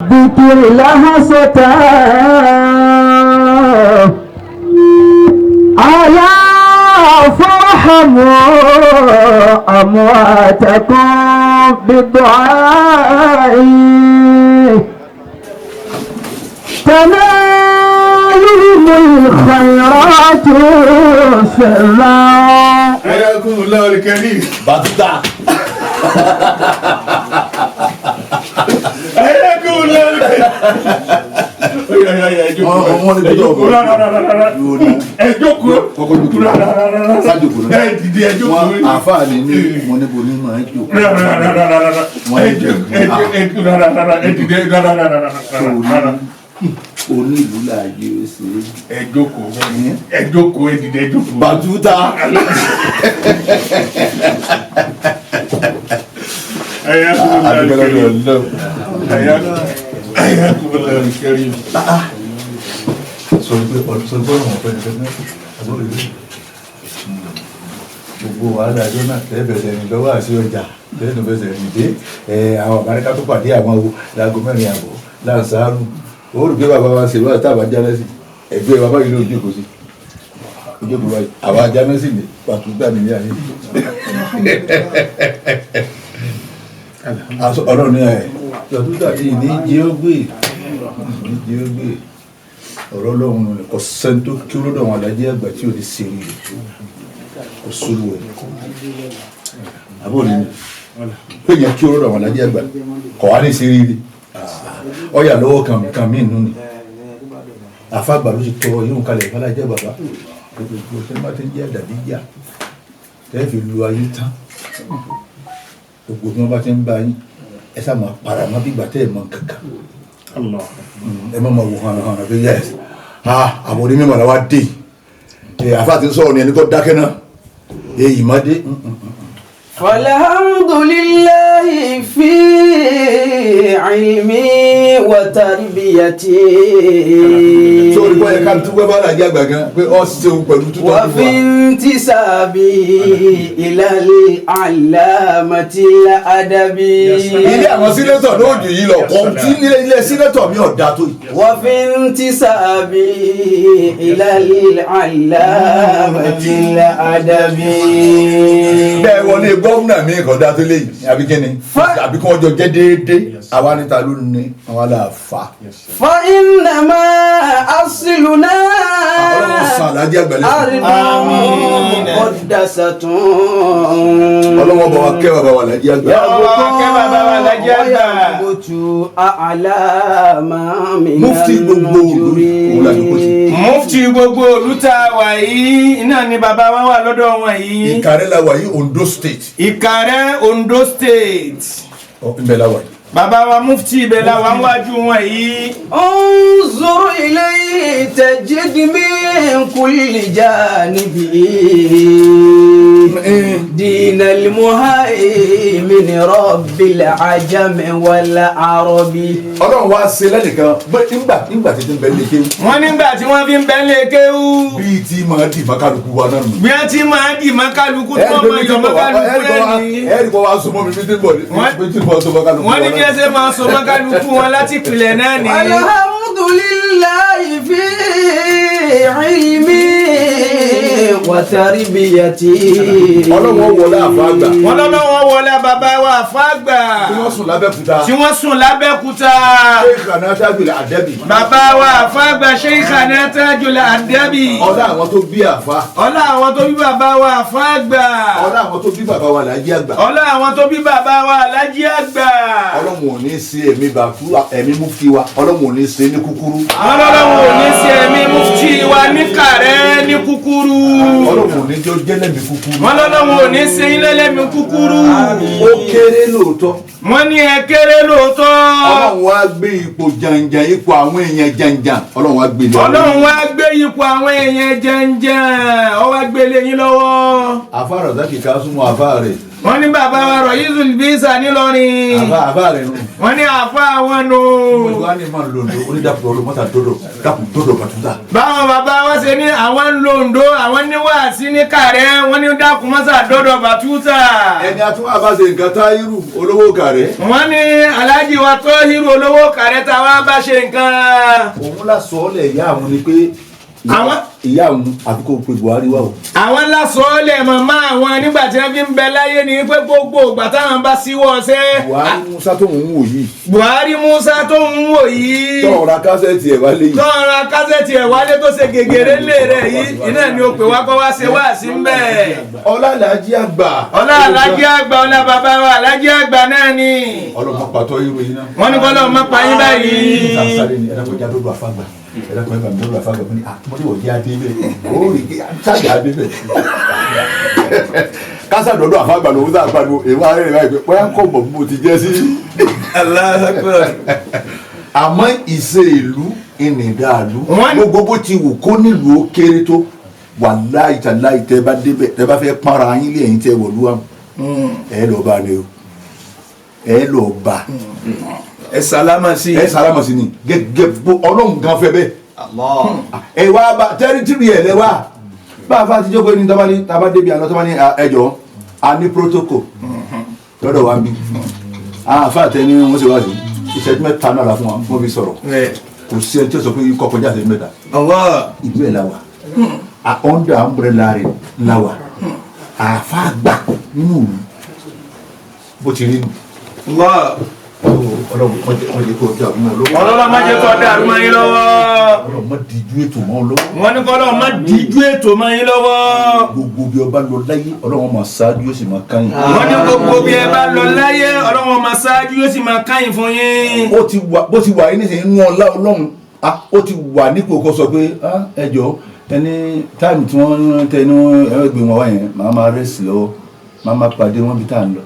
ذكر لهسة ألا فارحموا أمواتكم بالدعاء تنالهم الخيرات سرا. حياكم الله الكريم. بطة حياكم الله الكريم. àfààní ní mo ní bo ní máa jókòó. Onílù láàyè ṣe. Ẹ jókòó ẹ dìde ẹ jókòó. Bàtúta. Gbogbo wàhálà ẹjọ́ náà lẹ́bẹ̀ẹ́sẹ̀ ní lọ́wọ́ àti ọjà lẹ́nu bẹ̀sẹ̀ ní dé àwọn àmàríkà tó pàdé àwọn owó láago 4 àbọ̀ láǹsáàrù ó rí pé bàbá wa ṣe wá tábà jánẹ́sì ẹgbẹ́ bàbá yìí ló jókòó sí ojókòó báyìí àwọn jánẹ́sì ní pàtó gbà nílé ayé ọlọ́run ní ẹ̀ lọ́dún tàbí ní jẹ́ ó gbé ọ̀rọ̀ ọlọ́run kò sẹ́ńtó kí ó lọ́dọ̀ àwọn alájẹ́ àgbà tí ò ní ṣe rí kò sólù ẹ̀ àbọ̀ nínú pé yẹn kí ó lọ́dọ̀ àwọn alájẹ́ àgbà kọ̀ wá ní ṣe rí ọ̀yà lọ́wọ́ kan mí nù ni àfàgbà ló ti tọrọ yóò kalẹ̀ ìfàlájẹ́ bàbá gbogbo ṣẹ́ bá ti ń jẹ́ àdàbí jà tẹ́ fi lu ayé tán gbogbo bí wọ́n bá ti ń bá yín ẹ sá máa para má bí gbàtẹ́ ẹ̀ mọ́ kankan ẹ má máa wò hàn pé yẹ́s àwọn onímọ̀ làwa dé àfà ti ń sọ̀rọ̀ ní ẹni tó dákẹ́ náà èyí má dé. Alhamdulillahi fi ilmi wa tarbiyati. Sórí bọ́ yẹ ká dúpẹ́ bá làjẹ́ àgbà gan pé ọ́ ṣeun pẹ̀lú tútọ́ wa fi intisabi ilal alamati adabi. Ilé àwọn sínétọ̀ ló jù yìí lọ kọ́ tí ilé sínétọ̀ mi ò dáa tó yìí. Wa fi intisabi ilal alamati adabi. Bẹ́ẹ̀ wọlé gómìnà mi kò dáa tó léyìí àbí kíni àbí kí wọ́n jọ jẹ́ déédéé àwa níta ló ní àwọn aláàfáà. Fa innama asluna Ọlọ́run sàn lájẹ́ àgbẹ̀lẹ̀. Àmín. Qaddasatun. Ọlọ́run bọ̀ wá kẹ́ bàbá wa lájẹ́ àgbà. Mufti gbogbo òlu òun la dúró sí. Mufti gbogbo òlu tá a wà yìí iná ni bàbá wa wà lọ́dọ̀ wọn yìí. Ìkàrẹ́ la wà yìí Ondo State. Ìkàrẹ́ Ondo State. Ibẹ̀ la wà yìí. Bàbá wa Mufti ibẹ̀ la wà wájú wọn yìí. Unzur ilayhi tajid min kulli janibi dinal muhaymin rabbil ajami wal arabi. Ọlọ́run wá ṣe lẹ́nìkan nígbà tí ń bẹ lé kéwú. Wọ́n nígbà tí wọ́n fi ń bẹ lé kéwú. Bíi tí máa dì mọ́kàlùkù wa náà nù. Bí wọ́n ti máa dì mọ́kàlùkù tó máa yọ mọ́kàlùkù lẹ́ni. Ẹ̀rí kọ́ wa súnmọ́ mi bí tí ń bọ̀ ní tí ń bọ̀ tó mọ́kàlùkù wa wọ́n ní kí ẹ ṣe máa sọ mọ́kàlùkù wọn láti ìpìlẹ̀ náà ni. Alhamdulillahi fi ilmi wa tarbiyati. Ọlọ́run wọlé àfa àgbà. Wọ́n lọ́wọ́ wọlé bàbá wa àfa àgbà. Tí wọ́n sùn lábẹ́kúta. Sheikh Anatajul Adabi. Bàbá wa àfa àgbà Sheikh Anatajul Adabi. Ọlá àwọn tó bí àfa. Ọlá àwọn tó bí bàbá wa àfa àgbà. Ọlá àwọn tó bí bàbá wa Lájí àgbà. Ọlá àwọn tó bí bàbá wa Lájí àgbà. Ọlọ́run ò ní sí ẹ̀mí Mufti wa. Ọlọ́run ò ní sí ní kúkúrú. Ọlọ́run ò ní sí ẹ̀mí Mufti wa ní kàrẹ́ ní kúkúrú. Ọlọ́run ò ní jọ jẹ́lẹ̀mí kúkúrú. Ọlọ́run ò ní sí ilẹ̀mí kúkúrú. Ó kéré lóòótọ́. Wọ́n ní ẹ kéré lóòótọ́. Ọlọ́run wá gbé ipò jàǹjàǹ ipò àwọn èèyàn jàǹjàǹ Ọlọ́run wá gbé lé. Ọlọ́run wá gbé ipò àwọn èèyàn jàǹjàǹ ó wá gbé lé yín lọ́wọ́. Àfáà Razaki ká súnmọ́ àfáà rẹ̀. wọ́n ní bàbá wa rọ̀ yíṣu bíṣà nílọrin. àbá rẹ̀ nù. wọ́n ní àfa àwọn nù. mo wá ní máa ń lo ǹdó onídàpọ̀ ọlọ́mọ ta dàpọ̀ dodo bàtúntà. báwọn bàbá wa ṣe ní àwọn ń lo ǹdó àwọn níwáàsí ní kàrẹ́ wọ́n ní dákun mọ́sà dodo bàtúntà. ẹni àtúwọ̀ àbáṣe nǹkan táyírù olówó kàrẹ́. wọ́n ní aláàjì wa tó hírò olówó kàrẹ́ tá a wá bá ṣe nǹkan. òun lásọ̀ọ́lẹ̀ ìyá àwọn ni pé ìyá àwọn àfikún pé Buhari wà o. àwọn lásọ̀ọ́lẹ̀ màmá àwọn nígbà tí wọ́n fi ń bẹ láyé ni pé gbogbo ìgbà táwọn bá síwọ́ ṣẹ́. Buhari Musa tó ń wò yìí. Buhari Musa tó ń wò yìí. tọ́ọ̀ ra kásẹ̀tì ẹ̀ wálé yìí. tọ́ọ̀ ra kásẹ̀tì ẹ̀ wálé tó ṣe gègèrè lé rẹ̀ yìí iná ni ó pè wá kọ́ wá ṣe wá sí ń bẹ̀. ọlá Alhaji àgbà. ọlá Alhaji àgbà ọlá bàbá wa Alhaji àgbà náà ni. ọlọ́mọ pàtó irú yìí náà. wọ́n ní kọ́lọ́ ọmọ pa yín báyìí. sáré ni ẹ̀dá kọjá tó lọ àfàgbà ẹ̀dá kọjá tó lọ àfàgbà fún mi àtúmọ̀tò wọ̀ jẹ́ adé bẹ́ẹ̀ ó rí i ṣáàjà adé bẹ́ẹ̀. kásá dọ̀dọ̀ àfàgbà lòun sáà pariwo èèwọ̀ arẹ́ rẹ̀ báyìí pé bóyá kò mọ̀ bí mo ti jẹ́ sí. àmọ́ ìṣe ìlú ìnìdàlú gbogbo bó ti wù kó nílùú ó kéré tó wàláhì tàláhì tẹ́ bá débẹ̀ tẹ́ bá fẹ́ pààrọ̀ ayín lé ẹ̀yìn tẹ́ wọ̀lú wa ẹ̀ lọ́ọ́ bá ni o ẹ̀ lọ́ọ́ bá ẹ sálámà sí. ẹ sálámà sí ni gẹ́gẹ́ bó Ọlọ́run gan fẹ́ bẹ́ẹ̀. ẹ wá bá tẹ́rítìrì ẹ̀ lẹ́wà bá a bá ti jókòó ní tábà débi àná tábà ní ẹjọ́ a ní protocol lọ́dọ̀ wa bí àfa àtẹni wọ́n ṣe wá sí ìṣẹ́jú mẹ́ta náà la fún wa wọ́n fi sọ̀rọ̀ kò sí ẹni tí ó sọ pé kọ́ kọjá ìṣẹ́jú mẹ́ta ìlú ẹ̀ la wà under umbrella rẹ̀ la wà àfa àgbà nínú ìlú bó ti rí nù. Ọlọ́run má jẹ́ kó dàrú mọ́ lọ́wọ́. Ọlọ́run má jẹ́ kó dàrú mọ́ yín lọ́wọ́. Ọlọ́run má díjú ètò mọ́ lọ́wọ́. wọ́n ní kọ́lọ́ má díjú ètò mọ́ yín lọ́wọ́. Gbogbo bí ọba lọ láyé Ọlọ́run máa ṣáájú yóò sì máa káyìn. wọ́n ní gbogbo bí ẹ bá lọ láyé Ọlọ́run máa ṣáájú yóò sì máa káyìn fún yín. bó ti wà yín nísìnyí nínú ọlá Ọlọ́run ó ti wà nípò kó sọ pé ẹ jọ ẹni táìmù tí wọ́n tẹ ní ẹgbẹ́ wọn wá yẹn màá máa rẹ́sì lọ́wọ́ màá máa pàdé wọn bí tá à ń lọ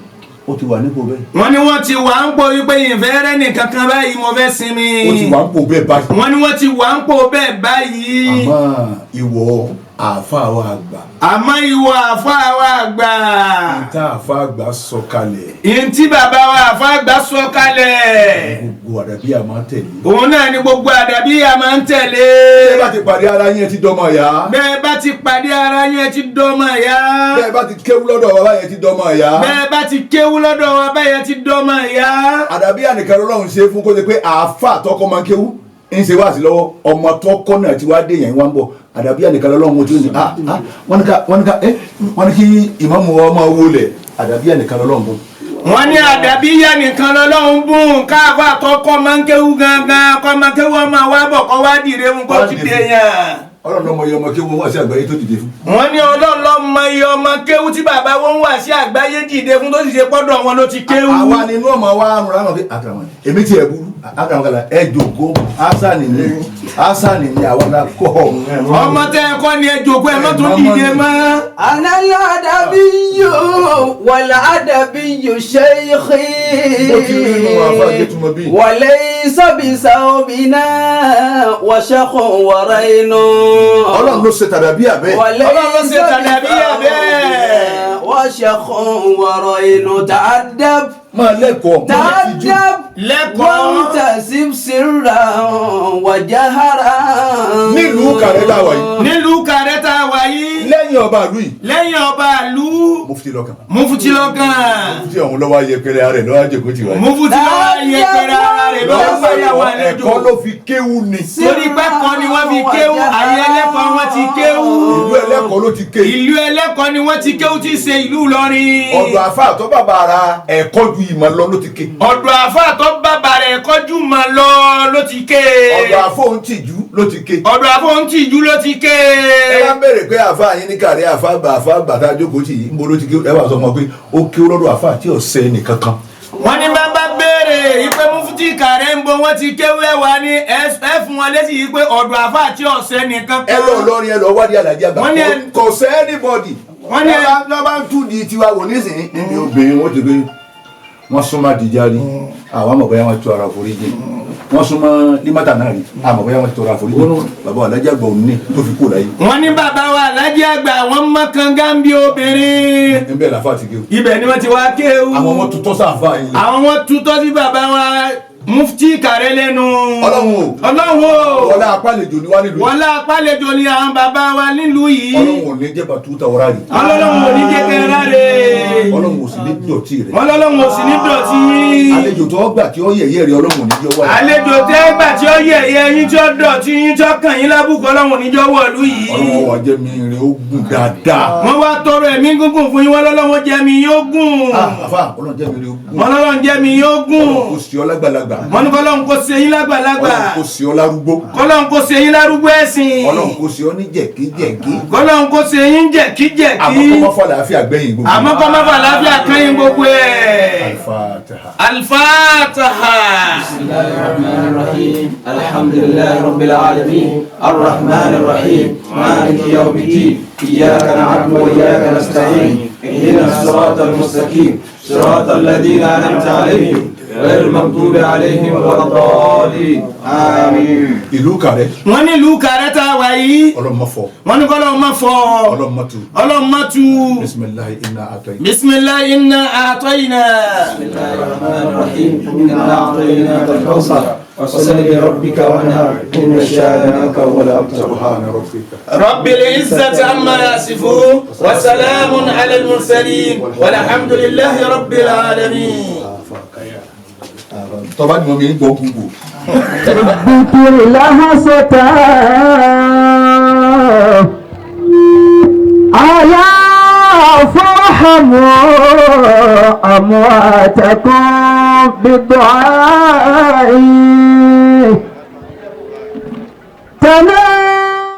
ó ti wà nípò bẹ́ẹ̀. wọ́n ní wọ́n ti wà ń pò wípé ìfẹ́ rẹ̀ nìkan kan báyìí mo fẹ́ sinmi. ó ti wà ń pò bẹ́ẹ̀ báyìí. wọ́n ní wọ́n ti wà ń pò bẹ́ẹ̀ báyìí. àmọ́ ìwọ àáfàá wa àgbà. àmọ́ ìwọ àáfàá wa àgbà. ìta àáfàá àgbà sọ kalẹ̀. ìntí bàbá wa àáfàá àgbà sọ kalẹ̀. gbogbo àdàbí a máa ń tẹ̀lé. òun náà ni gbogbo àdàbí a máa ń tẹ̀lé. bẹ́ẹ̀ bá ti pàdé ara yín ẹ ti dọ́mọ ìyá. bẹ́ẹ̀ bá ti pàdé ara yín ẹ ti dọ́mọ ìyá. bẹ́ẹ̀ bá ti kéwú lọ́dọ̀ bàbá yẹn ti dọ́mọ ìyá. bẹ́ẹ̀ bá ti kéwú lọ́dọ̀ bàbá yẹn ti dọ́mọ ìyá. àdàbí ànìkan lọ́run ṣe fún kó ṣe pé àáfàá tọkọ máa ń kéwú ń ṣe wá sí lọ́wọ́ ọmọ tọkọ náà ti wá dé yẹn wá ń bọ̀ àdàbí ànìkan lọ́run ojú ni wọ́n ní kí ìmáàmù ọmọ wọlé àdàbí ànìkan lọ́run bọ̀. wọ́n ní àdàbí yẹn nìkan lọ́lọ́run bùn káàbà tọkọ máa ń kéwú gangan kọ́ máa kéwú ọmọ wa bọ̀ kọ́ wá dìde fún kó ti dé yẹn. Ọlọ́run ló mọ iye ọmọ kéwú wá sí àgbáyé tó dìde fún. wọ́n ní Ọlọ́run ló mọ iye ọmọ kéwú tí bàbá wọn wá sí àgbáyé dìde fún tó sì ṣe pọ́dọ̀ wọn ló ti kéwú. àwa nínú ọmọ wa rùn ránà pé àkàràmọ èmi tí ẹ burú àkàràmọ kàlà ẹ jòkó asani ni àwọn náà kọ. ọmọ tẹ ẹ kọ́ ni ẹ jòkó ẹ má tún dìde mọ́. anala adabiyo wàlá adabiyo sheikhi. mo ti rí inú àfa àjẹtùmọ̀ bíi. wàlẹ́ sábìsà òbínà wàṣàkùn wàrà inú. Ọlọ́run ló ṣe tàdàbí àbẹ́. Ọlọ́run ló ṣe tàdàbí àbẹ́. wàṣàkùn wàrà inú tàdàb. máa lẹ́kọ̀ọ́ tàdàb. lẹ́kọ̀ọ́. wàmùtàsíb sírra wàjáhara. nílùú Kàrẹ́ tá a wà yìí. nílùú Kàrẹ́ tá a wà yìí. lẹ́yìn ọba ìlú yìí. lẹ́yìn ọba ìlú. Mufti lọ́kàn. Mufti lọ́kàn. Mufti ọ̀hún lọ́wọ́ ayẹpẹrẹ ara rẹ̀ lọ́wọ́ àjẹkù ti wáyé. Mufti lọ́wọ́ ayẹpẹrẹ ara rẹ̀ lọ́wọ́ fẹ́yàwó àlejò. ẹ̀kọ́ ló fi kéwú ni. torí pé kọ́ ni wọ́n fi kéwú ayé ẹlẹ́kọ̀ọ́ wọn ti kéwú. ìlú ẹlẹ́kọ̀ọ́ ló ti ké. ìlú ẹlẹ́kọ̀ọ́ ni wọ́n ti kéwú tí ṣe ìlú Ìlọrin. ọ̀dọ̀ àfa àtọ́ bàbá ara ẹ̀kọ́ ju ìmọ̀ lọ ló ti ké. ọ̀dọ̀ àfa àtọ́ bàbá rẹ̀ kọjú mọ́ lọ ló ti ké. ọ̀dọ̀ àfọ̀hún tìjú ló ti ké. ọ̀dọ̀ àfọ̀hún tìjú ló ti ké. ẹ bá ń bèrè pé àfa yín ní Kàrẹ́ àfa bàtà jókòó tì yí ń bolo ti ké ẹ wà sọ fún ọ pé ó ké lọ́dọ̀ àfa àti ọ̀sẹ̀ nìkan kan. wọ́n ní bá bá béèrè ìpè Mufti Kàrẹ́ ń bo wọ́n ti kéwé wa ní ẹ fún wọn létí yìí pé ọ̀dọ̀ àfa àti ọ̀sẹ̀ nìkan kan. ẹ lọ lọrin ẹ lọ wádìí Àlàjí Àgbà kò sẹ́ anybody. wọ́n ní wọ́n bá ń tún di tiwa wò nísìnyí níbi obìnrin wọ́n ti gbé wọ́n súnmọ́ àdìjà rí àwọn àmọ̀ bóyá wọ́n tu ara forí jẹ wọ́n súnmọ́ límátà náà rí àmọ́ bóyá wọ́n ti tọrọ àforíjì bàbá alájà àgbà òun ní tó fi kú láyé. wọ́n ní bàbá wa alájí àgbà wọ́n mọ kànga ń bí obìnrin. ń bẹ̀ làfà ti kéwù. ibẹ̀ ni wọ́n ti wá kéwù. àwọn wọn tutọ́ sáfà yìí. àwọn wọn tutọ́ sí bàbá wa mufti kàrẹ́ lẹ́nu. ọlọ́run o wọlé apálejò ni wá nílùú yìí. wọlé apálejò ni àwọn bàbá wa nílùú yìí. ọlọ́run ò ní jẹ́ bàtúntà ọ̀rá rẹ̀. ọlọ́run ò ní jẹ́ kẹ́rẹ́ rẹ̀. ọlọ́run ò sì ní dọ̀tí rẹ̀. ọlọ́run ò sì ní dọ̀tí. àlejò tó gbà tí ó yẹ̀yẹ́ rẹ̀ ọlọ́run ò ní jẹ́ wá. àlejò tẹ́ gbà tí ó yẹ̀yẹ́ yín tí ó dọ̀tí yín tí ó kàn yín lábùkù ọlọ́run ò ní jẹ́ wọ̀lú yìí. ọlọ́run wà jẹ́ mi rẹ̀ ó gùn dáadáa. wọ́n wá tọrọ ẹ̀mí gúngùn fún yín wọ́n lọ́lọ́run jẹ́ mi yóò gùn. àfà ọlọ́run jẹ́ mi rẹ̀ ó gùn. wọ́n lọ́lọ́run jẹ́ mi yóò gùn. kò sí ọ lágbàlagbà. wọ́n ní kọ́lọ́run kò ṣe yín lágbàlagbà. ọlọ́run kò sí ọ lárúgbó. kọ́lọ́run kò ṣe yín lárúgbó ẹ̀sìn. ọlọ́run kò sí ọ ní jẹ̀kíjẹ̀kí. kọ́lọ́run kò ṣe yín jẹ̀kíjẹ̀kí. àmọ́ kọ́ mọ́ fọ́ àlàáfíà gbẹ̀yìn gbogbo. àmọ́ kọ́ mọ́ fọ́ àlàáfíà kẹ́yìn gbogbo ẹ̀. Al-Fatiha. Al-Fatiha. Bismillahir Rahmanir Rahim. Alhamdulillahi Rabbil Alamin. Ar-Rahmanir Rahim. Maliki Yawmiddin. Iyyaka na'budu wa iyyaka nasta'in. Ihdinas siratal mustaqim. Siratal ladzina an'amta 'alayhim. غير المغضوب عليهم ولا الضالين آمين. ìlú Kàrẹ́. wọ́n ní ìlú Kàrẹ́ tá a wà yìí. ọlọ́mọ fọ. wọ́n ní kọ́lọ́ ọmọ fọ. ọlọ́mọ tu. ọlọ́mọ tu. bisimilahi inna atayna. bisimilahi inna atayna. bismillahir rahmanir rahim. inna a'tainaka al-kawthar fasalli li rabbika wanhar inna shani'aka huwal abtar. subhana rabbika. rabbil izzati amma yasifun wa salamun ala al-mursalin walhamdulillahi rabbil alamin. tọ́ba ni mo mi ń gbọ́ gbogbo. ذكر لحظة ألا فارحموا أمواتكم بالدعاء